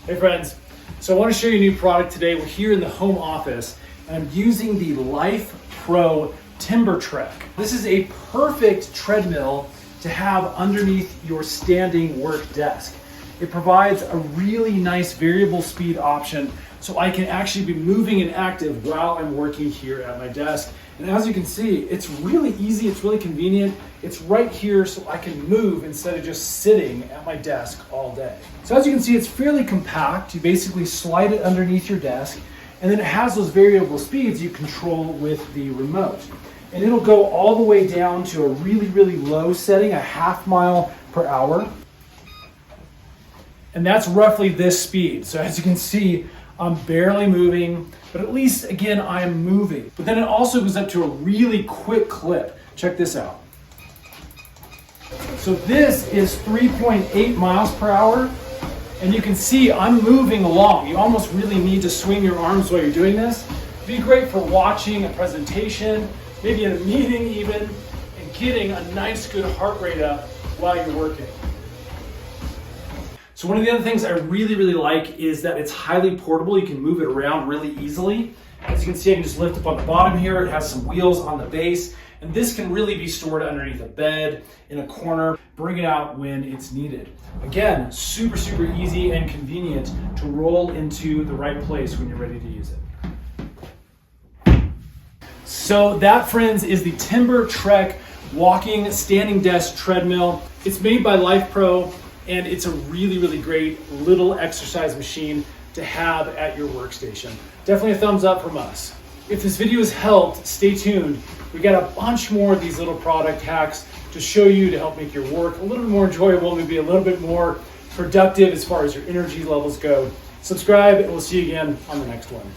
Hey friends, so I want to show you a new product today. We're here in the home office and I'm using the Life Pro Timber Trek. This is a perfect treadmill to have underneath your standing work desk. It provides a really nice variable speed option so I can actually be moving and active while I'm working here at my desk. And as you can see, it's really easy, it's really convenient. It's right here so I can move instead of just sitting at my desk all day. So as you can see, it's fairly compact. You basically slide it underneath your desk, and then it has those variable speeds you control with the remote. And it'll go all the way down to a really, really low setting, a 1/2 mile per hour. And that's roughly this speed. So as you can see, I'm barely moving, but at least again, I'm moving. But then it also goes up to a really quick clip. Check this out. So this is 3.8 miles per hour. And you can see I'm moving along. You almost really need to swing your arms while you're doing this. It'd be great for watching a presentation, maybe in a meeting even, and getting a nice good heart rate up while you're working. So one of the other things I really, really like is that it's highly portable. You can move it around really easily. As you can see, I can just lift up on the bottom here. It has some wheels on the base, and this can really be stored underneath a bed, in a corner. Bring it out when it's needed. Again, super, super easy and convenient to roll into the right place when you're ready to use it. So that, friends, is the Timber Trek walking standing desk treadmill. It's made by Life Pro. And it's a really, really great little exercise machine to have at your workstation. Definitely a thumbs up from us. If this video has helped, stay tuned. We got a bunch more of these little product hacks to show you to help make your work a little bit more enjoyable, maybe a little bit more productive as far as your energy levels go. Subscribe and we'll see you again on the next one.